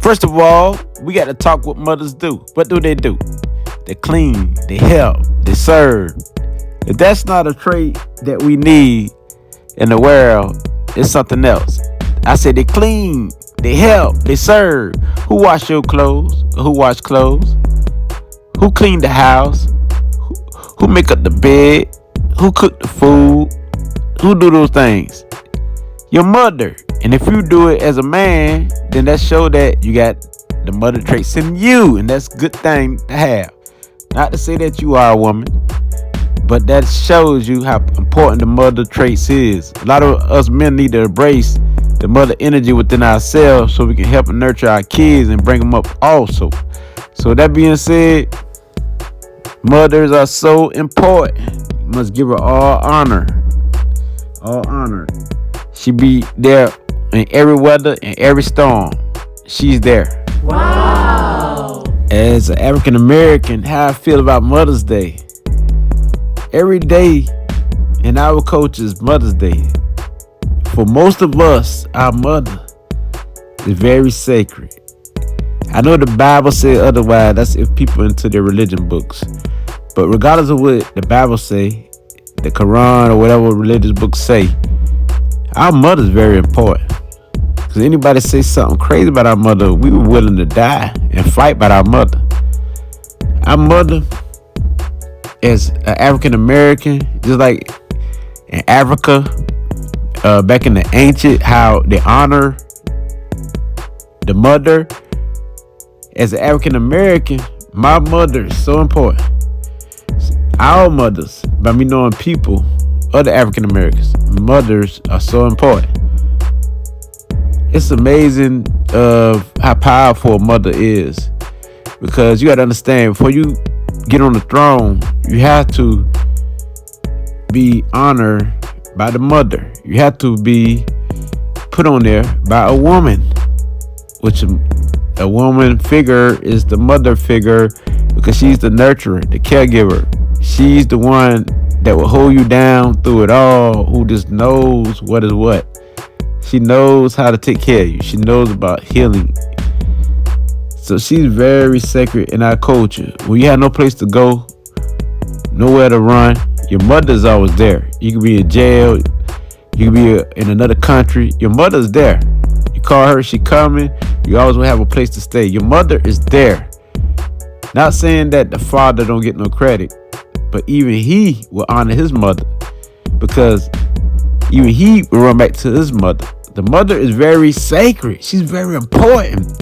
First of all, we got to talk what mothers do. What do? They clean, they help, they serve. If that's not a trait that we need in the world, it's something else. I said they clean, they help, they serve. Who wash your clothes? Who wash clothes? Who clean the house? Who make up the bed? Who cook the food? Who do those things? Your mother. And if you do it as a man, then that show that you got the mother traits in you, and that's a good thing to have. Not to say that you are a woman, but that shows you how important the mother traits is. A lot of us men need to embrace the mother energy within ourselves so we can help and nurture our kids and bring them up also. So that being said, mothers are so important. You must give her all honor. All honor. She be there in every weather and every storm. She's there. Wow. As an African American, how I feel about Mother's Day. Every day in our culture is Mother's Day. For most of us, our mother is very sacred. I know the Bible says otherwise. That's if people into their religion books. But regardless of what the Bible say, the Quran or whatever religious books say, our mother is very important. Because anybody say something crazy about our mother, we were willing to die and fight about our mother. Our mother, as an African American, just like in Africa, back in the ancient, how they honor the mother. As an African American, my mother is so important. Our mothers, by me knowing people, other African Americans, mothers are so important. It's amazing of how powerful a mother is, because you got to understand, before you get on the throne, you have to be honored by the mother. You have to be put on there by a woman, which a woman figure is the mother figure, because she's the nurturer, the caregiver. She's the one that will hold you down through it all, who just knows what is what. She knows how to take care of you. She knows about healing. So she's very sacred in our culture. When you have no place to go, nowhere to run, your mother's always there. You can be in jail. You can be in another country. Your mother's there. You call her, she coming. You always will have a place to stay. Your mother is there. Not saying that the father don't get no credit, but even he will honor his mother, because even he will run back to his mother. The mother is very sacred. She's very important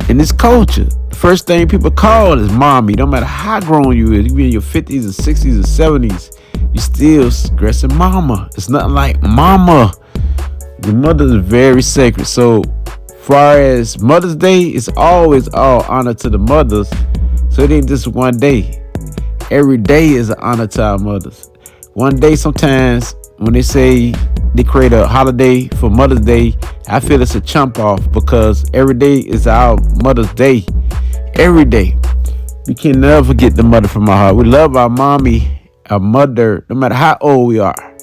in this culture. The first thing people call is mommy. No matter how grown you is, you be in your 50s and 60s and 70s, you still stressing mama. It's nothing like mama. The mother is very sacred. So far as Mother's Day, it's always all honor to the mothers. So it ain't just one day. Every day is an honor to our mothers. One day, sometimes when they say they create a holiday for Mother's Day, I feel it's a chump off, because every day is our Mother's Day. Every day. We can never forget the mother from our heart. We love our mommy, our mother, no matter how old we are.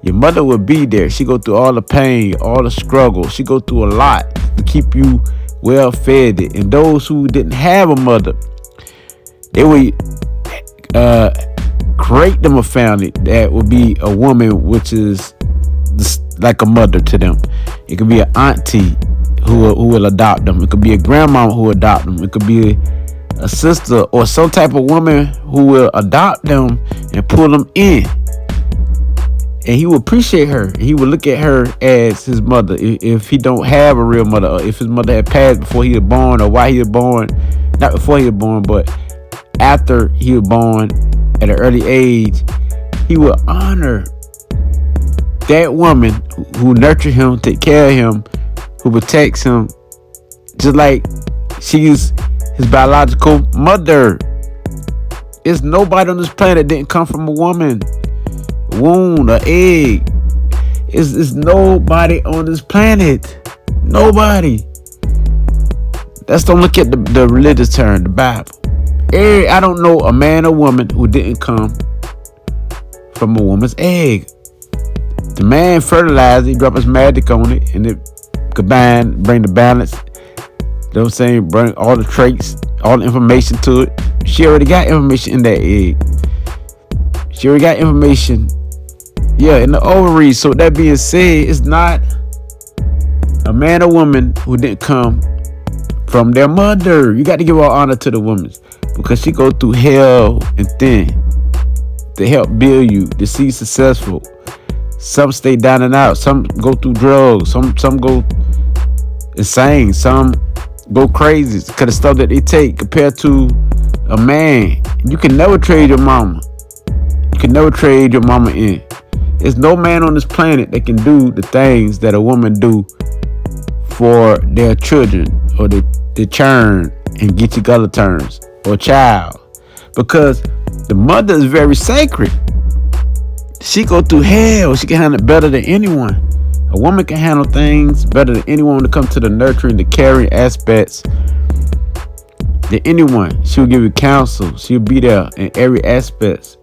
Your mother will be there. She go through all the pain, all the struggle. She go through a lot to keep you well fed. And those who didn't have a mother, they would create them a family that would be a woman, which is like a mother to them. It could be an auntie who will adopt them. It could be a grandma who will adopt them. It could be a sister or some type of woman who will adopt them and pull them in. And he will appreciate her. He will look at her as his mother. If he don't have a real mother, or if his mother had passed before he was born, or while he was born, not before he was born, but after he was born at an early age, he will honor that woman who nurtured him, take care of him, who protects him, just like she's his biological mother. There's nobody on this planet that didn't come from a woman. Womb, an egg. It's nobody on this planet. Nobody. Let's don't look at the religious term, the Bible. I don't know a man or woman who didn't come from a woman's egg. The man fertilized it, he dropped his magic on it, and it combine, bring the balance. You know what I'm saying? Bring all the traits, all the information to it. She already got information in that egg. She already got information, in the ovaries. So that being said, it's not a man or woman who didn't come from their mother. You got to give all honor to the woman because she go through hell and thin to help build you to see successful. Some stay down and out. Some go through drugs. Some go insane. Some go crazy because of stuff that they take compared to a man. You can never trade your mama. You can never trade your mama in. There's no man on this planet that can do the things that a woman do for their children or the churn and get together turns or child, because the mother is very sacred. She go through hell. She can handle it better than anyone. A woman can handle things better than anyone when it comes to the nurturing, the caring aspects than anyone. She'll give you counsel. She'll be there in every aspect.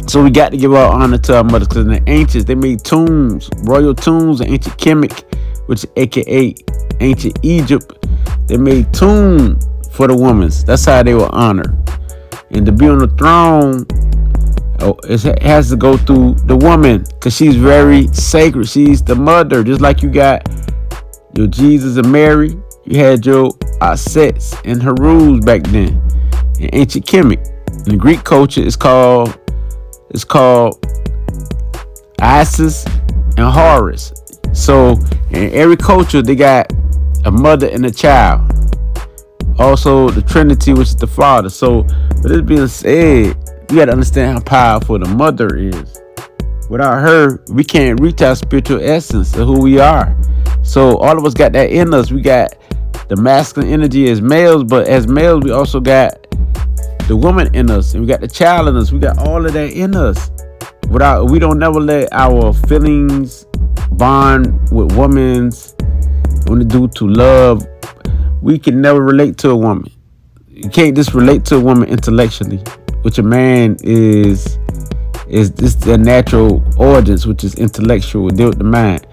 So we got to give our honor to our mothers, because in the ancients, they made tombs, royal tombs in ancient Kemet, which is aka ancient Egypt. They made tombs for the women. That's how they were honored. And to be on the throne, it has to go through the woman, because she's very sacred. She's the mother. Just like you got your Jesus and Mary, you had your Sets and Horus back then in ancient Kemet. In the Greek culture, it's called Isis and Horus. So in every culture, they got a mother and a child. Also the Trinity, which is the Father. So with this being said, you got to understand how powerful the mother is. Without her, we can't reach our spiritual essence of who we are. So all of us got that in us. We got the masculine energy as males, but as males, we also got the woman in us, and we got the child in us. We got all of that in us. We don't never let our feelings bond with women's when it do to love. We can never relate to a woman. You can't just relate to a woman intellectually, which a man is this their natural origins, which is intellectual, deal with the mind.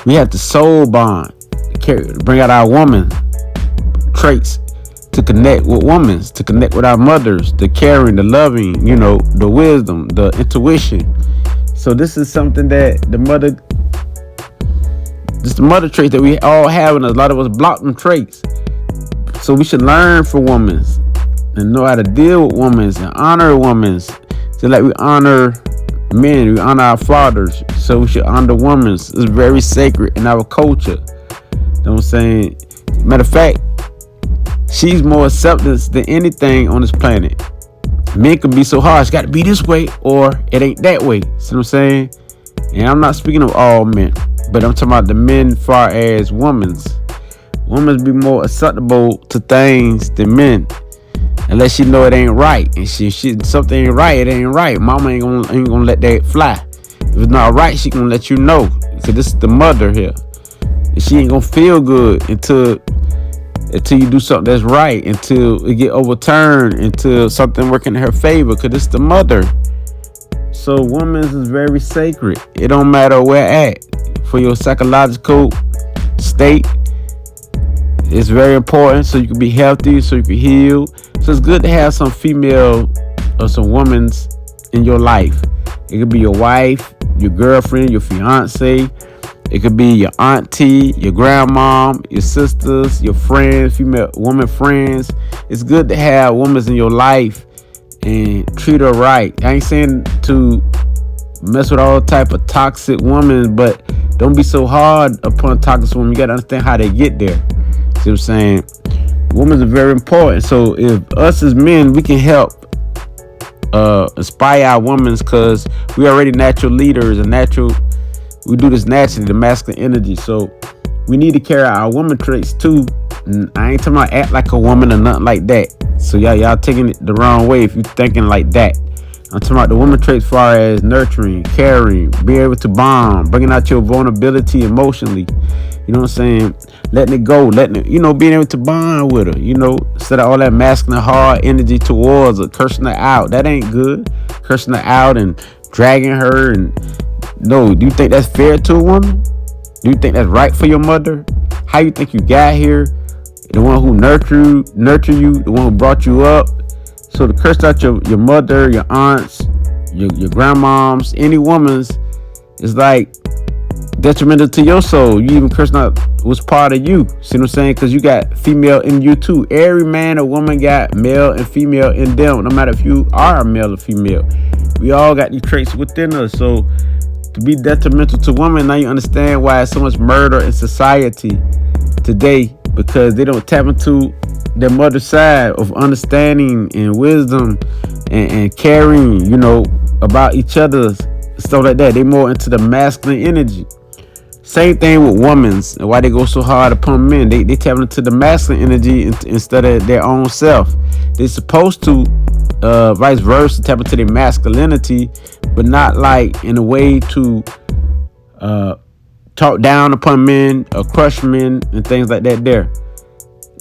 We have the soul bond, bring out our woman traits to connect with women, to connect with our mothers, the caring, the loving, the wisdom, the intuition. So this is something that the mother trait that we all have, and a lot of us block them traits. So we should learn from women and know how to deal with women and honor women. Just like we honor men, we honor our fathers. So we should honor women. It's very sacred in our culture. You know what I'm saying? Matter of fact, she's more acceptance than anything on this planet. Men can be so harsh, got to be this way or it ain't that way. See what I'm saying? And I'm not speaking of all men, but I'm talking about the men far as women's. Women be more acceptable to things than men, unless she know it ain't right. And she something ain't right, it ain't right. Mama ain't gonna let that fly. If it's not right, she gonna let you know. So this is the mother here. And she ain't gonna feel good until you do something that's right, until it get overturned, until something working in her favor, because it's the mother. So women's is very sacred. It don't matter where at. For your psychological state, it's very important, so you can be healthy, so you can heal. So it's good to have some female or some women's in your life. It could be your wife, your girlfriend, your fiance. It could be your auntie, your grandmom, your sisters, your friends, female woman friends. It's good to have women in your life and treat her right. I ain't saying to mess with all type of toxic women, but don't be so hard upon toxic women. You gotta understand how they get there. See what I'm saying? Women are very important. So if us as men, we can help inspire our women, because we already natural leaders and we do this naturally, the masculine energy. So we need to carry out our woman traits too. And I ain't talking about act like a woman or nothing like that. So y'all taking it the wrong way if you thinking like that. I'm talking about the woman traits as far as nurturing, caring, being able to bond, bringing out your vulnerability emotionally. You know what I'm saying? Letting it go, being able to bond with her, instead of all that masculine hard energy towards her, cursing her out. That ain't good. Cursing her out and dragging her. And no, do you think that's fair to a woman? Do you think that's right for your mother? How you think you got here? The one who nurture you, the one who brought you up. So to curse out your mother, your aunts, your grandmoms, any woman's, is like detrimental to your soul. You even cursing out what's part of you. See what I'm saying? Because you got female in you too. Every man or woman got male and female in them. No matter if you are a male or female, we all got these traits within us. So to be detrimental to women, now you understand why there's so much murder in society today, because they don't tap into their mother's side of understanding and wisdom and caring, about each other, stuff like that. They more into the masculine energy. Same thing with women's, and why they go so hard upon men. They tap into the masculine energy instead of their own self. They're supposed to, vice versa, tap into their masculinity, but not like in a way to talk down upon men or crush men and things like that there.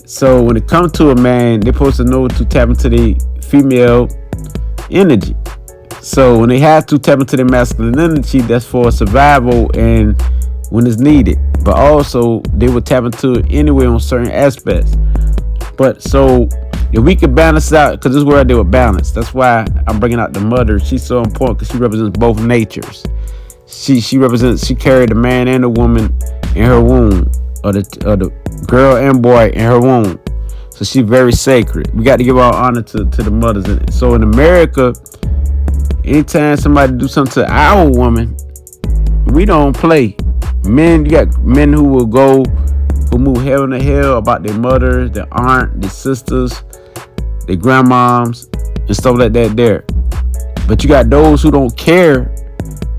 So when it comes to a man, they're supposed to know to tap into the female energy. So when they have to tap into their masculine energy, that's for survival and when it's needed. But also they will tap into it anyway on certain aspects. But so if we could balance out, because this is where I deal with balance. That's why I'm bringing out the mother. She's so important because she represents both natures. She carried the man and the woman in her womb, or the girl and boy in her womb. So she's very sacred. We got to give our honor to the mothers. And so in America, anytime somebody do something to our woman, we don't play. Men, you got men who move heaven to hell about their mothers, their aunt, their sisters, their grandmoms, and stuff like that there. But you got those who don't care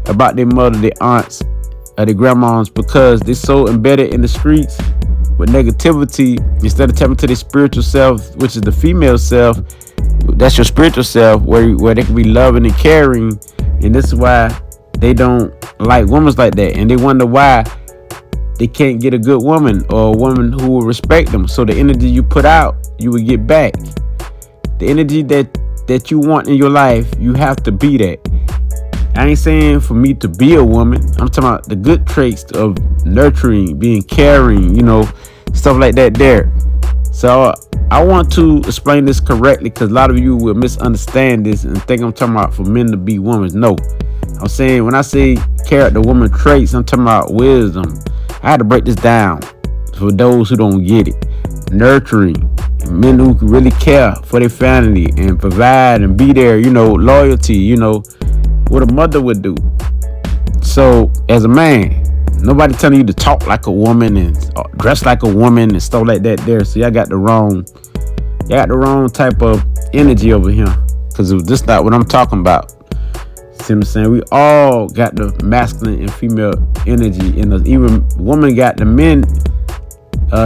about their mother, their aunts, or their grandmoms, because they're so embedded in the streets with negativity. Instead of tapping to their spiritual self, which is the female self, that's your spiritual self, where they can be loving and caring. And this is why they don't like women like that, and they wonder why they can't get a good woman or a woman who will respect them. So the energy you put out, you will get back. The energy that you want in your life, you have to be that. I ain't saying for me to be a woman. I'm talking about the good traits of nurturing, being caring, stuff like that there. So I want to explain this correctly, because a lot of you will misunderstand this and think I'm talking about for men to be women. No, I'm saying when I say character, woman traits, I'm talking about wisdom. I had to break this down for those who don't get it. Nurturing, men who can really care for their family and provide and be there, loyalty, what a mother would do. So as a man, nobody telling you to talk like a woman and dress like a woman and stuff like that there. So y'all got the wrong type of energy over here, because this not what I'm talking about. See what I'm saying? We all got the masculine and female energy in us. Even women got the men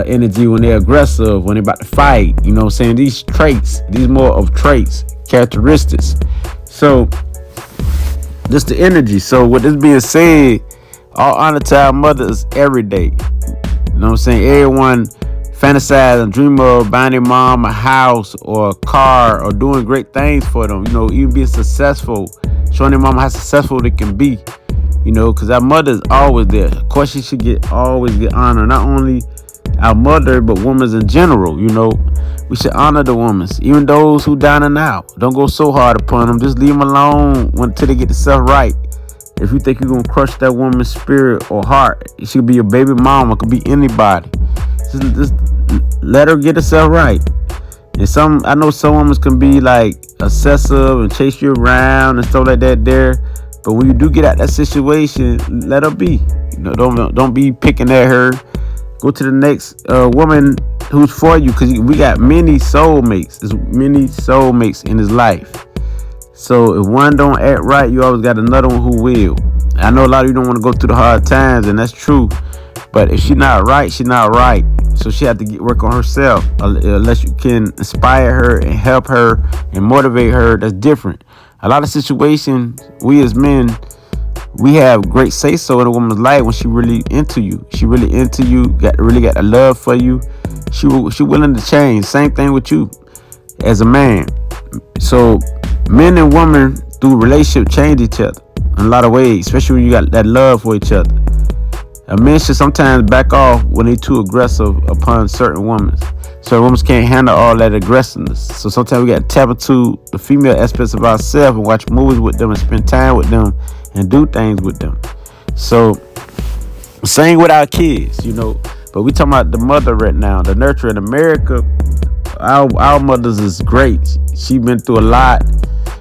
energy when they're aggressive, when they're about to fight. You know what I'm saying? These traits, these more of traits, characteristics. So this the energy. So with this being said, all honor to our mothers every day. You know what I'm saying? Everyone fantasize and dream of buying their mom a house or a car or doing great things for them. Even being successful, showing their mom how successful they can be. Because our mother is always there. Of course, she should always get honor. Not only our mother, but women in general. We should honor the women, even those who down and out. Don't go so hard upon them. Just leave them alone until they get themselves right. If you think you're gonna crush that woman's spirit or heart, it should be your baby mama, it could be anybody. Just let her get herself right. And I know some women can be like obsessive and chase you around and stuff like that there. But when you do get out that situation, let her be. Don't be picking at her. Go to the next woman who's for you, because we got many soulmates. There's many soulmates in his life. So if one don't act right, you always got another one who will. I know a lot of you don't want to go through the hard times, and that's true. But if she's not right, she's not right. So she had to work on herself. Unless you can inspire her and help her and motivate her, that's different. A lot of situations, we as men, we have great say-so in a woman's life when she really into you. She really into you, really got a love for you. She willing to change. Same thing with you as a man. So men and women through relationship change each other in a lot of ways, especially when you got that love for each other. Men should sometimes back off when they too aggressive upon certain women. Certain women can't handle all that aggressiveness. So sometimes we got to tap into the female aspects of ourselves and watch movies with them and spend time with them and do things with them. So same with our kids, But we talking about the mother right now, the nurture in America. Our mothers is great. She been through a lot.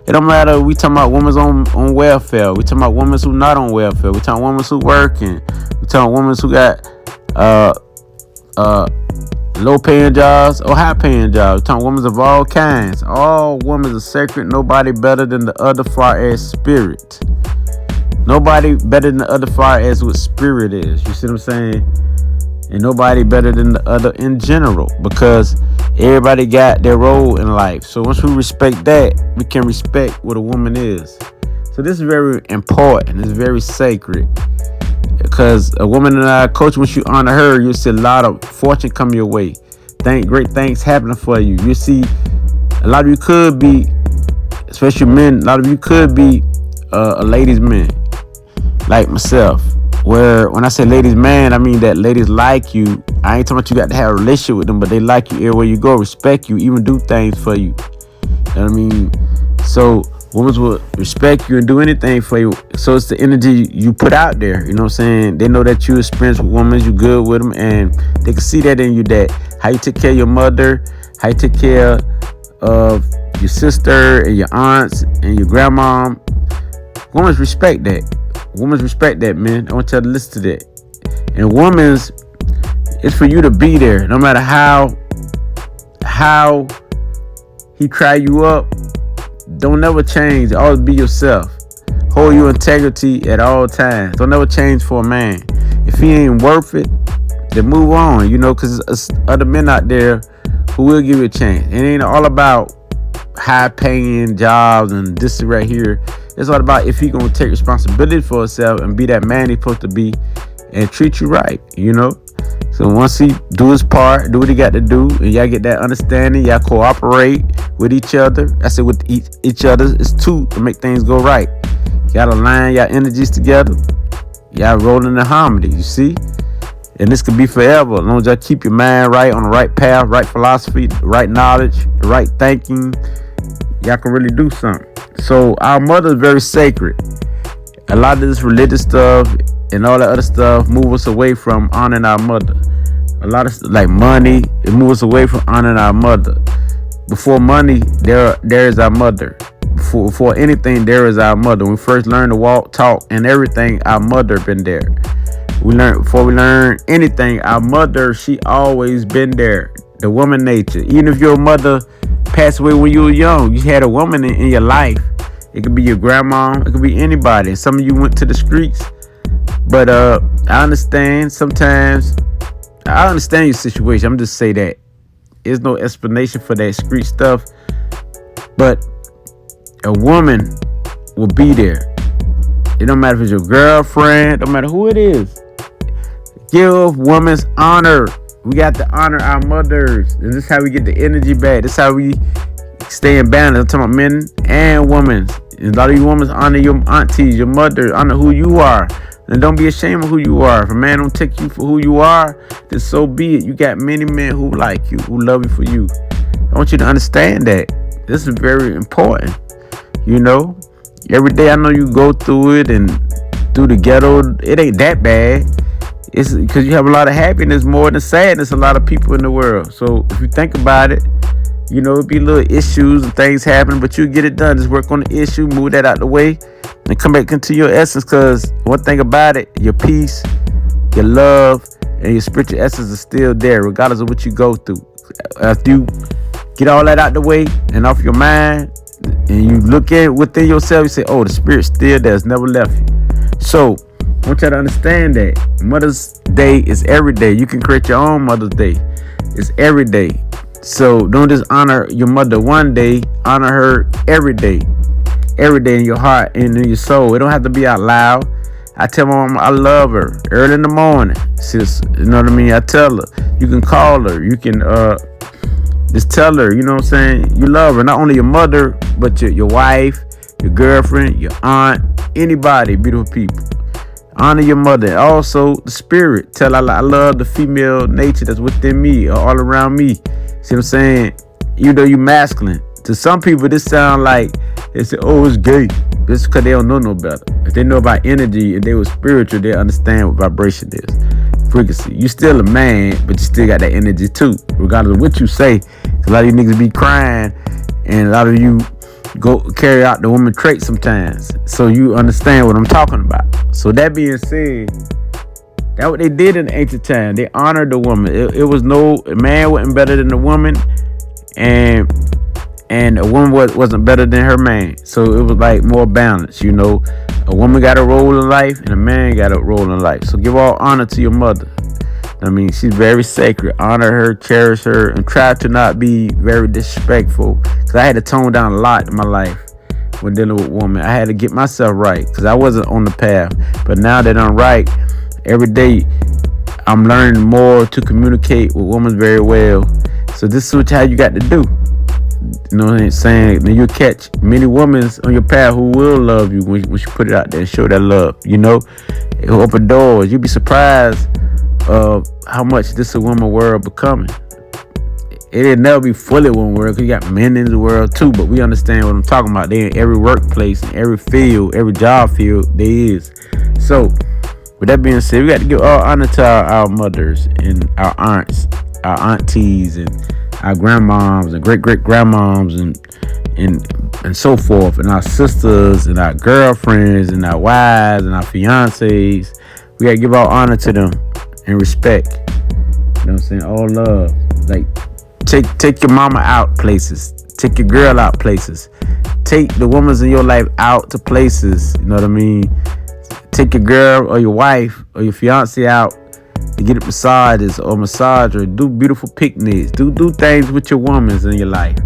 It don't matter. We talking about women's on welfare. We talking about women who not on welfare. We talking women who working. We talking women who got low paying jobs or high paying jobs. We talking women of all kinds. All women are sacred. Nobody better than the other far as spirit. Nobody better than the other far as what spirit is. You see what I'm saying? And nobody better than the other in general, because everybody got their role in life. So once we respect that, we can respect what a woman is. So this is very important. It's very sacred, because a woman in our culture, once you honor her, you'll see a lot of fortune come your way. Great things happening for you. You see, a lot of you could be, especially men, a lot of you could be a ladies' man, like myself. Where when I say ladies man, I mean that ladies like you. I ain't talking about you got to have a relationship with them, but they like you everywhere you go, respect you, even do things for you. You know what I mean? So women will respect you and do anything for you. So it's the energy you put out there. You know what I'm saying? They know that you experience with women, you good with them, and they can see that in you, that how you take care of your mother, how you take care of your sister and your aunts and your grandma. Women respect that. Women respect that, man. I want y'all to listen to that. And women's, it's for you to be there. No matter how he cry you up, don't never change. Always be yourself. Hold your integrity at all times. Don't never change for a man. If he ain't worth it, then move on, because there's other men out there who will give you a chance. It ain't all about high paying jobs and this right here. It's all about if he gonna take responsibility for himself and be that man he's supposed to be and treat you right, So once he do his part, do what he got to do, and y'all get that understanding, y'all cooperate with each other. I said with each other, it's two to make things go right. Y'all align y'all energies together. Y'all rolling in harmony, you see? And this could be forever, as long as y'all keep your mind right, on the right path, right philosophy, right knowledge, right thinking. Y'all can really do something. So our mother is very sacred. A lot of this religious stuff and all that other stuff move us away from honoring our mother. A lot of like money, it moves us away from honoring our mother. Before money, there is our mother. Before anything, there is our mother. When we first learned to walk, talk, and everything, our mother been there. Before we learn anything, our mother, she always been there. The woman nature. Even if your mother passed away when you were young, you had a woman in your life. It could be your grandma, it could be anybody. Some of you went to the streets, but I understand sometimes. I understand your situation. I'm just say that there's no explanation for that street stuff, but a woman will be there. It don't matter if it's your girlfriend, don't matter who it is. Give women's honor. We got to honor our mothers. And this is how we get the energy back. This is how we stay in balance. I'm talking about men and women. And a lot of you women honor your aunties, your mother, honor who you are. And don't be ashamed of who you are. If a man don't take you for who you are, then so be it. You got many men who like you, who love you for you. I want you to understand that. This is very important. Every day I know you go through it and through the ghetto. It ain't that bad. It's because you have a lot of happiness more than sadness. A lot of people in the world. So if you think about it, it'd be little issues and things happen, but you get it done. Just work on the issue, move that out the way, and come back into your essence. Because one thing about it, your peace, your love, and your spiritual essence is still there, regardless of what you go through. After you get all that out the way and off your mind, and you look at within yourself, you say, "Oh, the spirit's still there. It's never left you." So I want y'all to understand that Mother's Day is every day. You can create your own Mother's Day. It's every day. So don't just honor your mother one day. Honor her every day. Every day in your heart and in your soul. It don't have to be out loud. I tell my mom I love her early in the morning. Sis, you know what I mean? I tell her. You can call her. You can just tell her, you know what I'm saying? You love her. Not only your mother, but your wife, your girlfriend, your aunt, anybody, beautiful people. Honor your mother. And also the spirit. Tell her I love the female nature that's within me or all around me. See what I'm saying? You know you masculine. To some people, this sound like they say, "Oh, it's gay." This is because they don't know no better. If they know about energy and they were spiritual, they understand what vibration is. Frequency. You still a man, but you still got that energy too, regardless of what you say. Cause a lot of you niggas be crying, and a lot of you go carry out the woman trait sometimes. So you understand what I'm talking about. So that being said, that's what they did in the ancient time. They honored the woman. It was no man wasn't better than the woman, and a woman wasn't better than her man. So it was like more balanced, you know. A woman got a role in life and a man got a role in life. So give all honor to your mother. I mean, she's very sacred. Honor her, cherish her, and try to not be very disrespectful. Because I had to tone down a lot in my life when dealing with women. I had to get myself right because I wasn't on the path. But now that I'm right, every day I'm learning more to communicate with women very well. So this is how you got to do. You know what I'm saying? Then you'll catch many women on your path who will love you when you put it out there and show that love. You know, it'll open doors. You'll be surprised of how much this a woman world becoming. It'll never be fully one world because you got men in the world too. But we understand what I'm talking about. They in every workplace, in every field, every job field there is. So with that being said, we got to give all honor to our mothers and our aunts, our aunties, and our grandmoms and great grandmoms and so forth, and our sisters and our girlfriends and our wives and our fiancés. We gotta give all honor to them and respect. You know what I'm saying? All love. Like take your mama out places. Take your girl out places. Take the women in your life out to places. You know what I mean? Take your girl or your wife or your fiancé out to get massages or do beautiful picnics. Do things with your women in your life.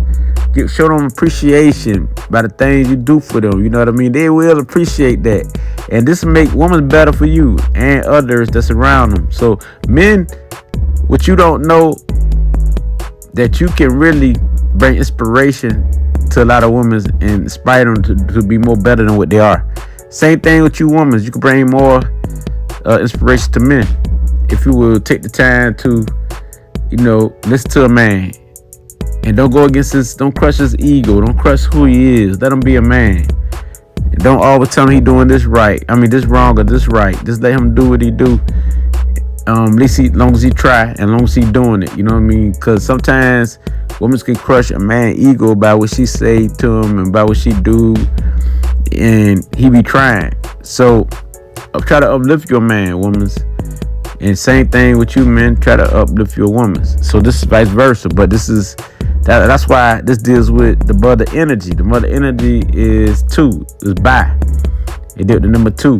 Show them appreciation by the things you do for them. You know what I mean? They will appreciate that. And this will make women better for you and others that's around them. So men, what you don't know, that you can really bring inspiration to a lot of women and inspire them to be more better than what they are. Same thing with you women. You can bring more inspiration to men. If you will take the time to, you know, listen to a man and don't go against his, don't crush his ego, don't crush who he is. Let him be a man. And don't always tell him he doing this right. I mean, this wrong or this right. Just let him do what he do. At least as long as he try and as long as he doing it. You know what I mean? Because sometimes women can crush a man's ego by what she say to him and by what she do, and he be trying. So try to uplift your man, women. And same thing with you men, try to uplift your women. So this is vice versa, but that's why this deals with the mother energy. The mother energy is 2, is bi. It did the number 2.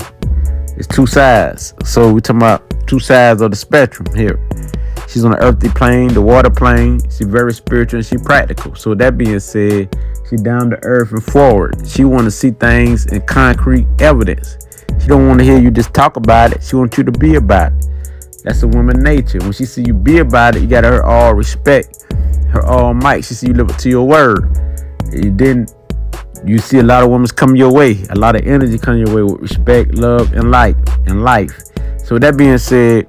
It's 2 sides. So we're talking about 2 sides of the spectrum here. She's on the earthly plane, the water plane. She's very spiritual and she's practical. So with that being said, she's down to earth and forward. She want to see things in concrete evidence. She don't want to hear you just talk about it. She wants you to be about it. That's a woman nature. When she see you be about it, you got her all respect, her all might. She see you live up to your word. You see a lot of women come your way, a lot of energy come your way with respect, love, and life. So with that being said,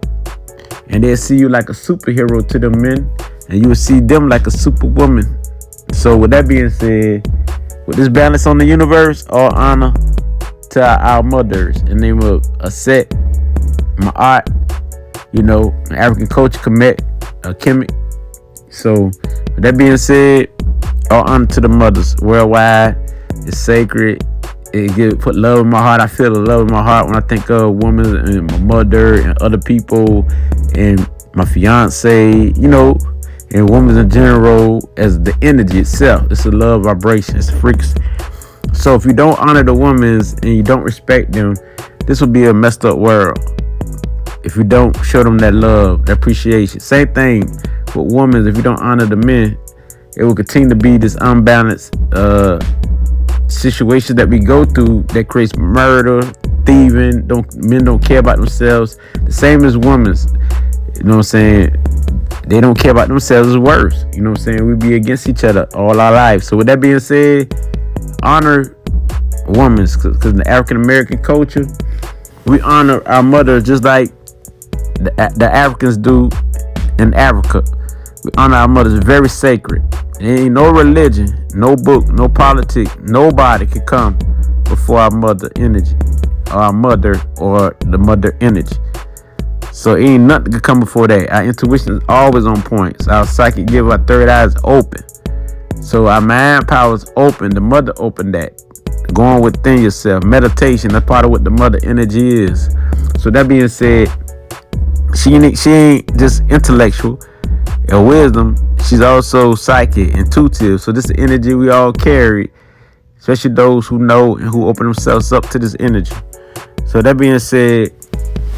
and they'll see you like a superhero to them men, and you will see them like a superwoman. So with that being said, with this balance on the universe, all honor to our mothers in the name of Aset, my art, you know, African culture, Kemet. So with that being said, all honor to the mothers worldwide. It's sacred. Put love in my heart. I feel the love in my heart when I think of women and my mother and other people and my fiance, you know, and women in general as the energy itself. It's a love vibration. It's freaks. So if you don't honor the women and you don't respect them, this will be a messed up world. If you don't show them that love, that appreciation. Same thing with women. If you don't honor the men, it will continue to be this unbalanced situation that we go through that creates murder, thieving. Men don't care about themselves. The same as women. You know what I'm saying? They don't care about themselves. It's worse. You know what I'm saying? We be against each other all our lives. So with that being said, honor women, because in the African American culture, We honor our mothers just like the Africans do in Africa. We honor our mothers, very sacred. There ain't no religion, no book, no politics, nobody can come before our mother energy, or our mother, or the mother energy. So ain't nothing can come before that. Our intuition is always on point. So our psychic give, our third eye is open. So our mind power is open. The mother opened that. Going within yourself. Meditation, that's part of what the mother energy is. So that being said, she ain't just intellectual and wisdom. She's also psychic, intuitive. So this is the energy we all carry, especially those who know and who open themselves up to this energy. So that being said,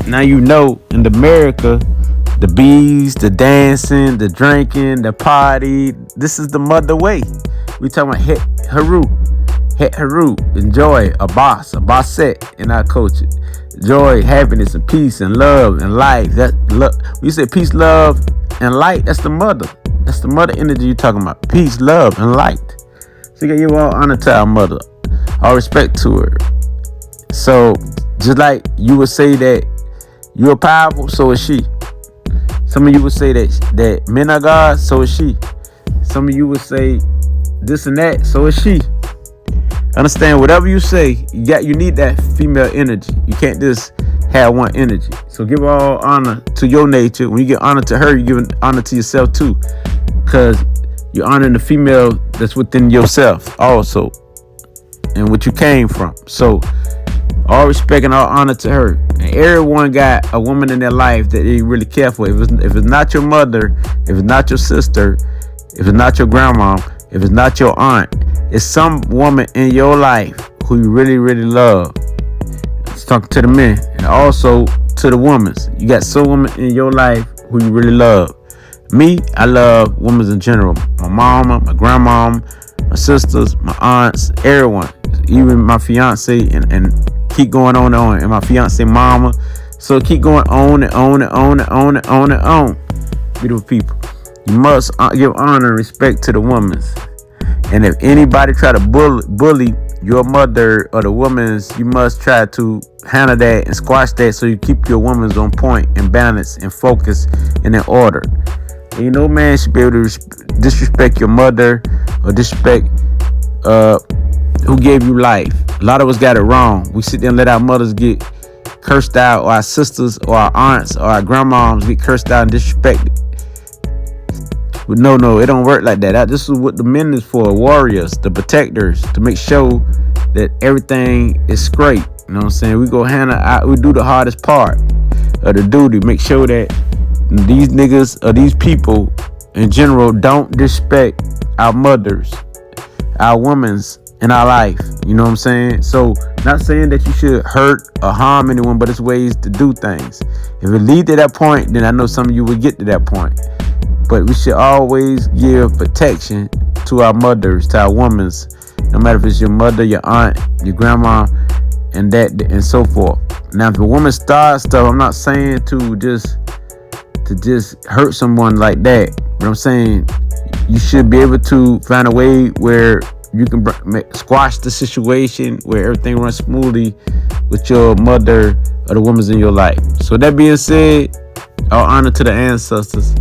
now you know in America, the bees, the dancing, the drinking, the party, this is the mother way. We talking about Het Haru, enjoy, a bossette in our culture. Joy, happiness, and peace, and love, and life. That love. We say peace, love, and light. That's the mother. That's the mother energy you're talking about. Peace, love, and light. So you gotta give all honor to our mother, all respect to her. So just like you would say that you're powerful, so is she. Some of you would say that men are God, so is she. Some of you would say this and that, so is she. Understand, whatever you say, you need that female energy. You can't just have one energy. So give all honor to your nature. When you give honor to her, you give honor to yourself too, because you're honoring the female that's within yourself also, and what you came from. So all respect and all honor to her. And everyone got a woman in their life that they really care for. If it's not your mother, if it's not your sister, if it's not your grandma, if it's not your aunt, it's some woman in your life who you really, really love. It's talking to the men and also to the women. You got some women in your life who you really love. Me, I love women in general. My mama, my grandma, my sisters, my aunts, everyone. Even my fiance and keep going on and on. And my fiance mama. So keep going on and on and on and on and on and on. Beautiful people. You must give honor and respect to the women. And if anybody try to bully your mother or the woman's, you must try to handle that and squash that so you keep your woman's on point and balance and focus and in order. And no man should be able to disrespect your mother or disrespect who gave you life. A lot of us got it wrong. We sit there and let our mothers get cursed out, or our sisters or our aunts or our grandmoms get cursed out and disrespected. But no, it don't work like that. This is what the men is for, warriors, the protectors, to make sure that everything is straight. You know what I'm saying? We go we do the hardest part of the duty, make sure that these niggas or these people in general don't disrespect our mothers, our women's in our life. You know what I'm saying? So not saying that you should hurt or harm anyone, but it's ways to do things. If it lead to that point, then I know some of you would get to that point. But we should always give protection to our mothers, to our women's, no matter if it's your mother, your aunt, your grandma, and so forth. Now, if a woman starts stuff, I'm not saying to just hurt someone like that. But I'm saying you should be able to find a way where you can squash the situation, where everything runs smoothly with your mother or the women's in your life. So that being said, all honor to the ancestors.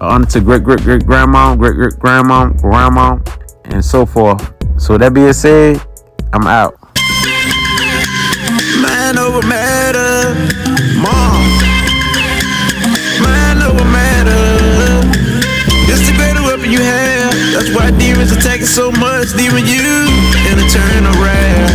Honor to great-great-great-grandma, great-great-grandma, grandma, and so forth. So that being said, I'm out. Man over matter, mom. Man over matter. It's the greater weapon you have. That's why demons attacking so much, leaving you in eternal wrath.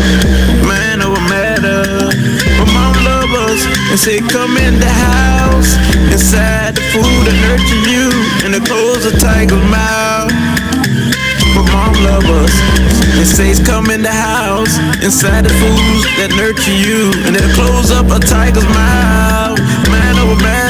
Man over matter. My mom love us and say come in the house. Inside the food that nurture you and the clothes of tiger's mouth. But mom love us and says come in the house. Inside the foods that nurture you and it'll close up a tiger's mouth. Man over man.